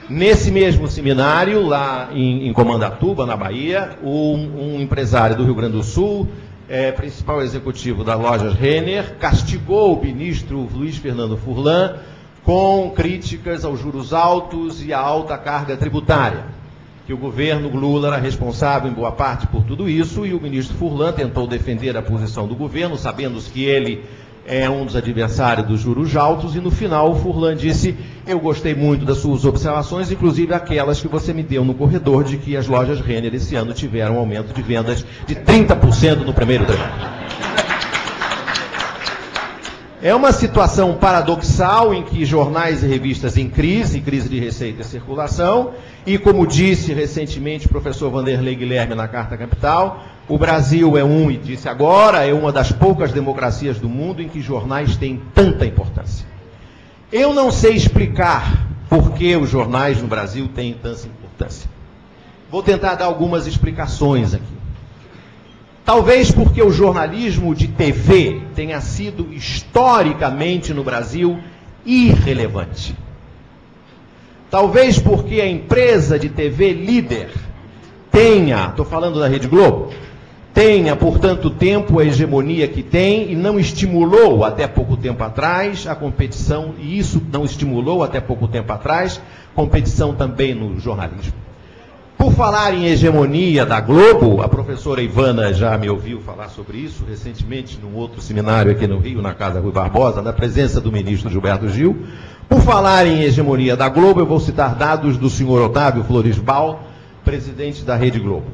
Nesse mesmo seminário, lá em Comandatuba, na Bahia, um empresário do Rio Grande do Sul, principal executivo da Lojas Renner, castigou o ministro Luiz Fernando Furlan com críticas aos juros altos e à alta carga tributária, que o governo Lula era responsável em boa parte por tudo isso, e o ministro Furlan tentou defender a posição do governo, sabendo que ele é um dos adversários dos juros altos, e no final o Furlan disse: eu gostei muito das suas observações, inclusive aquelas que você me deu no corredor, de que as lojas Renner esse ano tiveram um aumento de vendas de 30% no primeiro trimestre. É uma situação paradoxal em que jornais e revistas em crise de receita e circulação, e como disse recentemente o professor Vanderlei Guilherme na Carta Capital, o Brasil e disse agora, é uma das poucas democracias do mundo em que jornais têm tanta importância. Eu não sei explicar por que os jornais no Brasil têm tanta importância. Vou tentar dar algumas explicações aqui. Talvez porque o jornalismo de TV tenha sido historicamente no Brasil irrelevante. Talvez porque a empresa de TV líder tenha, estou falando da Rede Globo, tenha por tanto tempo a hegemonia que tem e não estimulou até pouco tempo atrás a competição, e isso não estimulou até pouco tempo atrás competição também no jornalismo. Por falar em hegemonia da Globo, a professora Ivana já me ouviu falar sobre isso recentemente num outro seminário aqui no Rio, na Casa Rui Barbosa, na presença do ministro Gilberto Gil. Por falar em hegemonia da Globo, eu vou citar dados do senhor Otávio Floresbal, presidente da Rede Globo.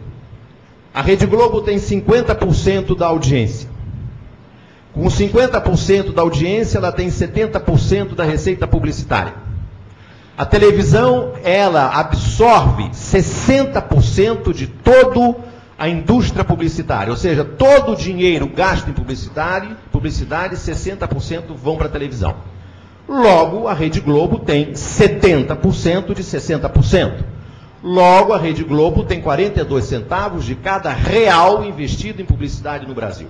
A Rede Globo tem 50% da audiência. Com 50% da audiência, ela tem 70% da receita publicitária. A televisão, ela absorve 60% de toda a indústria publicitária, ou seja, todo o dinheiro gasto em publicidade, 60% vão para a televisão. Logo, a Rede Globo tem 70% de 60%. Logo, a Rede Globo tem 42 centavos de cada real investido em publicidade no Brasil.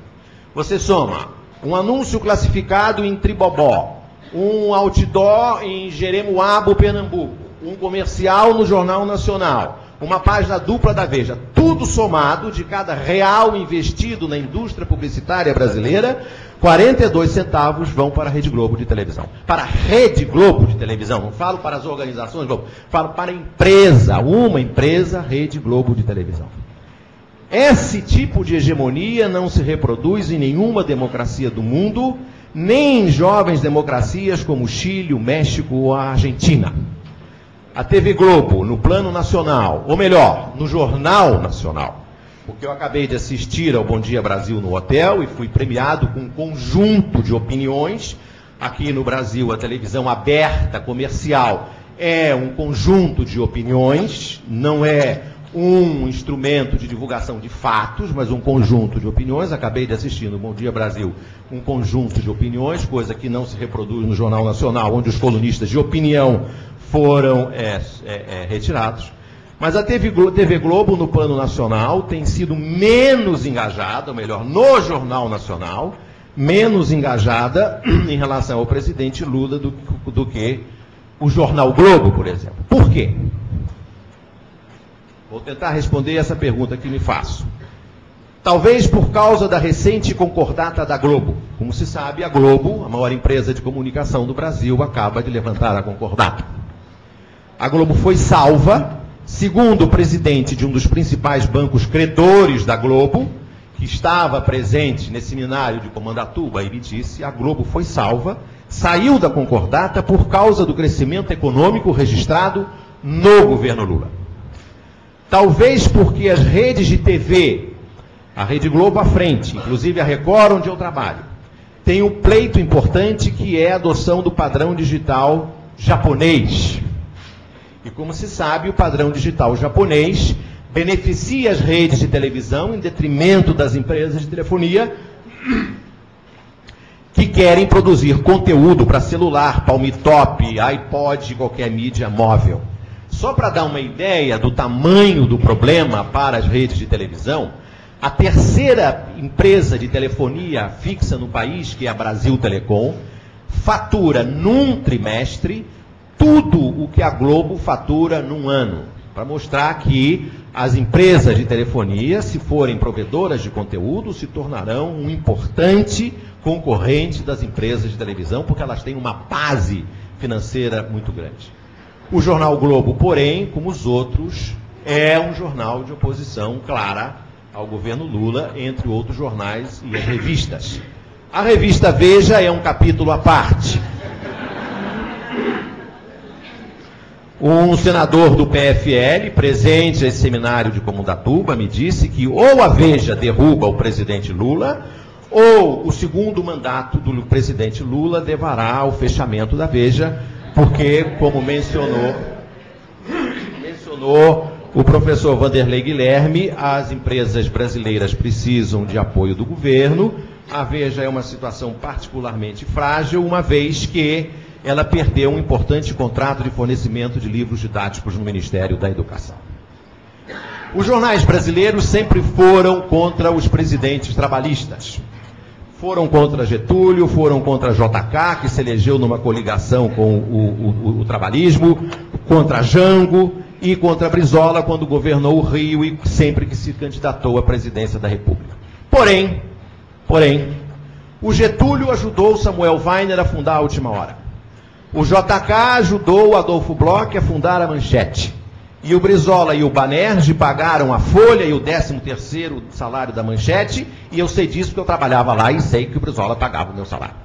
Você soma um anúncio classificado em Tribobó, um outdoor em Jeremoabo, Pernambuco, um comercial no Jornal Nacional, uma página dupla da Veja, tudo somado de cada real investido na indústria publicitária brasileira, 42 centavos vão para a Rede Globo de televisão. Para a Rede Globo de televisão, não falo para as organizações Globo, falo para a empresa, uma empresa, Rede Globo de televisão. Esse tipo de hegemonia não se reproduz em nenhuma democracia do mundo, nem em jovens democracias como o Chile, o México ou a Argentina. A TV Globo, no plano nacional, ou melhor, no Jornal Nacional, porque eu acabei de assistir ao Bom Dia Brasil no hotel e fui premiado com um conjunto de opiniões. Aqui no Brasil, a televisão aberta, comercial, é um conjunto de opiniões, não é um instrumento de divulgação de fatos, mas um conjunto de opiniões. Acabei de assistir no Bom Dia Brasil um conjunto de opiniões, coisa que não se reproduz no Jornal Nacional, onde os colunistas de opinião foram retirados. Mas a TV Globo, no plano nacional, tem sido menos engajada, ou melhor, no Jornal Nacional, menos engajada em relação ao presidente Lula do que o Jornal Globo, por exemplo. Por quê? Vou tentar responder essa pergunta que me faço. Talvez por causa da recente concordata da Globo. Como se sabe, a Globo, a maior empresa de comunicação do Brasil, acaba de levantar a concordata. A Globo foi salva, segundo o presidente de um dos principais bancos credores da Globo, que estava presente nesse seminário de Comandatuba, ele disse: a Globo foi salva, saiu da concordata por causa do crescimento econômico registrado no governo Lula. Talvez porque as redes de TV, a Rede Globo à frente, inclusive a Record, onde eu trabalho, tem um pleito importante que é a adoção do padrão digital japonês. E como se sabe, o padrão digital japonês beneficia as redes de televisão em detrimento das empresas de telefonia que querem produzir conteúdo para celular, palmitop, iPod, qualquer mídia móvel. Só para dar uma ideia do tamanho do problema para as redes de televisão, a terceira empresa de telefonia fixa no país, que é a Brasil Telecom, fatura num trimestre tudo o que a Globo fatura num ano, para mostrar que as empresas de telefonia, se forem provedoras de conteúdo, se tornarão um importante concorrente das empresas de televisão, porque elas têm uma base financeira muito grande. O jornal Globo, porém, como os outros, é um jornal de oposição clara ao governo Lula, entre outros jornais e as revistas. A revista Veja é um capítulo à parte. Um senador do PFL, presente a esse seminário de Comundatuba, me disse que ou a Veja derruba o presidente Lula, ou o segundo mandato do presidente Lula levará ao fechamento da Veja, porque, como mencionou o professor Vanderlei Guilherme, as empresas brasileiras precisam de apoio do governo. A Veja é uma situação particularmente frágil, uma vez que ela perdeu um importante contrato de fornecimento de livros didáticos no Ministério da Educação. Os jornais brasileiros sempre foram contra os presidentes trabalhistas. Foram contra Getúlio, foram contra JK, que se elegeu numa coligação com o trabalhismo, contra Jango e contra Brizola, quando governou o Rio e sempre que se candidatou à presidência da República. Porém, o Getúlio ajudou Samuel Weiner a fundar a Última Hora. O JK ajudou o Adolfo Bloch a fundar a Manchete. E o Brizola e o Banerjee pagaram a folha e o 13º salário da Manchete, e eu sei disso porque eu trabalhava lá e sei que o Brizola pagava o meu salário.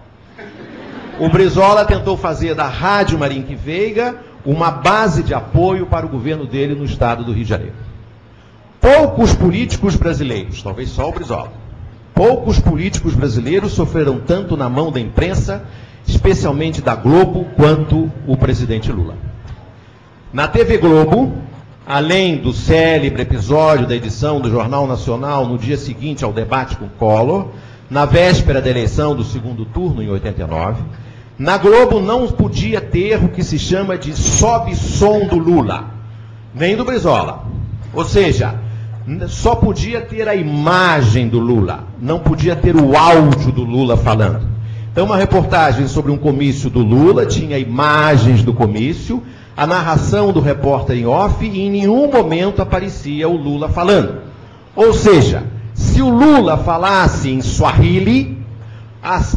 O Brizola tentou fazer da Rádio Marinque Veiga uma base de apoio para o governo dele no estado do Rio de Janeiro. Poucos políticos brasileiros, talvez só o Brizola, poucos políticos brasileiros sofreram tanto na mão da imprensa, especialmente da Globo, quanto o presidente Lula. Na TV Globo, além do célebre episódio da edição do Jornal Nacional no dia seguinte ao debate com Collor, na véspera da eleição do segundo turno, em 89, na Globo não podia ter o que se chama de sobe-som do Lula, nem do Brizola. Ou seja, só podia ter a imagem do Lula, não podia ter o áudio do Lula falando. Então, uma reportagem sobre um comício do Lula tinha imagens do comício, a narração do repórter em off, e em nenhum momento aparecia o Lula falando. Ou seja, se o Lula falasse em Swahili,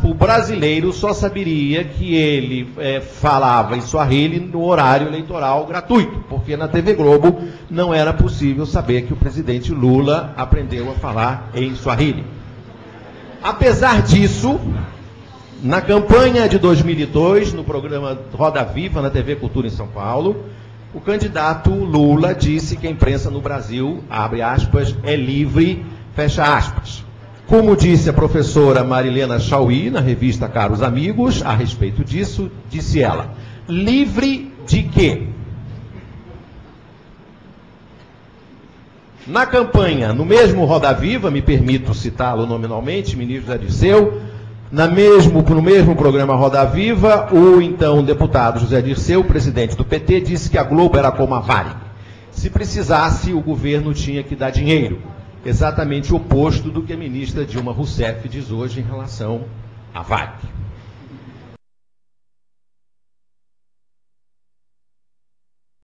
o brasileiro só saberia que ele falava em Swahili no horário eleitoral gratuito, porque na TV Globo não era possível saber que o presidente Lula aprendeu a falar em Swahili. Apesar disso, na campanha de 2002, no programa Roda Viva, na TV Cultura em São Paulo, o candidato Lula disse que a imprensa no Brasil, abre aspas, é livre, fecha aspas. Como disse a professora Marilena Chauí, na revista Caros Amigos, a respeito disso, disse ela, livre de quê? Na campanha, no mesmo Roda Viva, me permito citá-lo nominalmente, ministro Zé Dirceu, no mesmo programa Roda Viva, o então deputado José Dirceu, presidente do PT, disse que a Globo era como a Varig. Se precisasse, o governo tinha que dar dinheiro. Exatamente o oposto do que a ministra Dilma Rousseff diz hoje em relação à Varig.